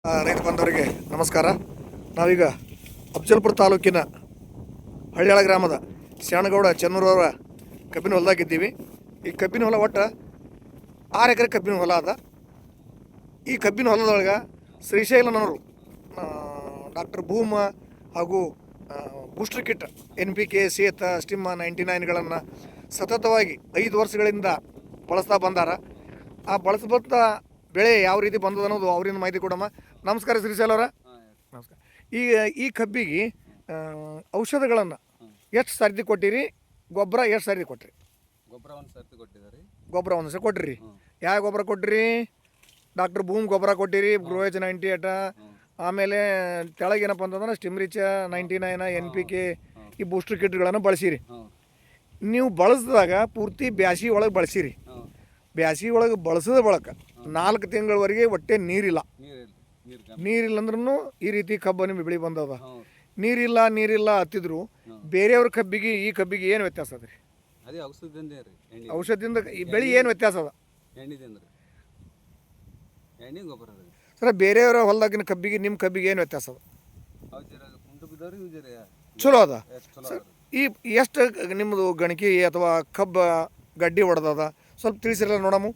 ರೈತ ಬಾಂಧವರಿಗೆ ನಮಸ್ಕಾರ. ನಾವೀಗ ಅಫಜಲ್ಪುರ ತಾಲೂಕಿನ ಹಳ್ಯಾಳ ಗ್ರಾಮದ ಶಾಣಗೌಡ ಚೆನ್ನೂರವರ ಕಬ್ಬಿನ ಹೊಲದಾಗಿದ್ದೀವಿ. ಈ ಕಬ್ಬಿನ ಹೊಲ ಒಟ್ಟು 6 ಎಕರೆ ಕಬ್ಬಿನ ಹೊಲ ಅದ. ಈ ಕಬ್ಬಿನ ಹೊಲದೊಳಗೆ ಶ್ರೀಶೈಲನವರು ಡಾಕ್ಟರ್ ಭೂಮ ಹಾಗೂ ಬೂಸ್ಟರ್ ಕಿಟ್ NPK ಸೇತ ಸ್ಟಿಮ್ಮ 99ಗಳನ್ನು ಸತತವಾಗಿ 5 ವರ್ಷಗಳಿಂದ ಬಳಸ್ತಾ ಬಂದಾರ. ಆ ಬಳಸ್ಬತ್ತ ಬೆಳೆ ಯಾವ ರೀತಿ ಬಂದದ ಅನ್ನೋದು ಅವರಿಂದ ಮಾಹಿತಿ ಕೊಡಮ್ಮ. ನಮಸ್ಕಾರ ಶ್ರೀಶೈಲ ಅವರ. ನಮಸ್ಕಾರ. ಈ ಕಬ್ಬಿಗೆ ಔಷಧಗಳನ್ನು ಎಷ್ಟು ಸರ್ತಿ ಕೊಟ್ಟಿರಿ? ಗೊಬ್ಬರ ಎಷ್ಟು ಸರ್ತಿ ಕೊಟ್ಟಿರಿ? ಗೊಬ್ಬರ ಒಂದು ಸರ್ತಿ ಕೊಟ್ಟಿದ್ದಾರೆ. ಗೊಬ್ಬರ ಒಂದು ಸಲ ಕೊಟ್ಟಿರಿ. ಯಾವ ಗೊಬ್ಬರ ಕೊಟ್ಟಿರಿ? ಡಾಕ್ಟರ್ ಭೂಮ್ ಗೊಬ್ಬರ ಕೊಟ್ಟಿರಿ, ಗ್ರೋವೇಜ್ 98, ಆಮೇಲೆ ತೆಳಗೇನಪ್ಪ ಅಂತಂದ್ರೆ ಸ್ಟಿಮ್ರಿಚ 99, NPK, ಈ ಬೂಸ್ಟರ್ ಕಿಟ್ಗಳನ್ನು ಬಳಸಿರಿ. ನೀವು ಬಳಸಿದಾಗ ಪೂರ್ತಿ ಬ್ಯಾಸಿ ಒಳಗೆ ಬಳಸಿರಿ. ಬ್ಯಾಸಿ ಒಳಗೆ ಬಳಸಿದ ಬಳಕ 4 ತಿಂಗಳವರೆಗೆ ಒಟ್ಟೆ ನೀರಿಲ್ಲ ಅಂದ್ರೂ ಈ ರೀತಿ ಕಬ್ಬು ನಿಮಗೆ ಬೆಳೆ ಬಂದದ. ನೀರಿಲ್ಲ ಹತ್ತಿದ್ರು ಬೇರೆಯವ್ರ ಕಬ್ಬಿಗೆ ಈ ಕಬ್ಬಿಗೆ ಏನು ವ್ಯತ್ಯಾಸ ಅದ ರೀ? ಅದೇ ಔಷಧದಿಂದ ಈ ಬೆಳೆ ಏನು ವ್ಯತ್ಯಾಸ ಅದ? ಎಣ್ಣೆ ಗೊಬ್ಬರ ಸರ, ಬೇರೆಯವರ ಹೊಲದಾಗಿನ ಕಬ್ಬಿಗೆ ನಿಮ್ಮ ಕಬ್ಬಿಗೆ ಏನು ವ್ಯತ್ಯಾಸ ಅದ? ಚಲೋ ಅದ. ಈ ಎಷ್ಟು ನಿಮ್ಮದು ಗಣಕಿ ಅಥವಾ ಕಬ್ಬ ಗಡ್ಡಿ ಹೊಡೆದದ ಸ್ವಲ್ಪ ತಿಳಿಸಿರಲ್ಲ ನೋಡಮ್ಮ.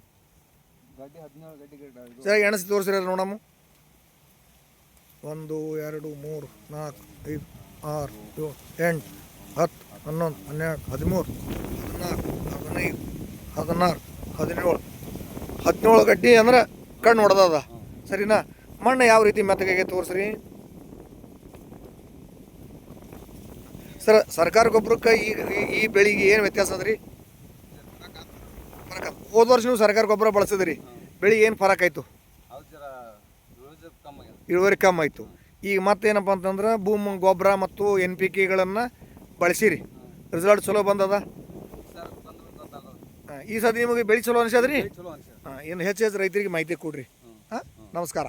ಸರಿ, ಎಣಸಿ ತೋರಿಸಿರಲ್ಲ ನೋಡಮ್ಮ. 1 2 3 4 5 6 7 8 10 11 12 13 14 15 16 17 ಗಡ್ಡಿ ಅಂದ್ರೆ ಕಣ್ಣು ಹೊಡೆದದ. ಸರಿನಾ? ಮಣ್ಣು ಯಾವ ರೀತಿ ಮೆತ್ತಗೆ ತೋರಿಸ್ರಿ ಸರ್. ಸರ್ಕಾರ ಗೊಬ್ಬರಕ್ಕೆ ಈ ಬೆಳೆಗೆ ಏನು ವ್ಯತ್ಯಾಸ ಅದ ರೀ? ಹೋದ ವರ್ಷ ನೀವು ಸರ್ಕಾರ ಗೊಬ್ಬರ ಬಳಸಿದ್ರಿ, ಬೆಳೆ ಏನು ಫರಕ್ ಆಯಿತು? ಇಳುವರಿ ಕಮ್ಮಿ ಆಯಿತು. ಈಗ ಮತ್ತೇನಪ್ಪ ಅಂತಂದ್ರೆ ಭೂಮಿ ಗೊಬ್ಬರ ಮತ್ತು NPKಗಳನ್ನು ಬಳಸಿರಿ, ರಿಸಲ್ಟ್ ಚಲೋ ಬಂದದ. ಈ ಸತಿ ನಿಮಗೆ ಬೆಳೆ ಚಲೋ ಅನಿಸದ್ರಿ? ಇನ್ನು ಹೆಚ್ಚು ರೈತರಿಗೆ ಮಾಹಿತಿ ಕೊಡ್ರಿ. ನಮಸ್ಕಾರ.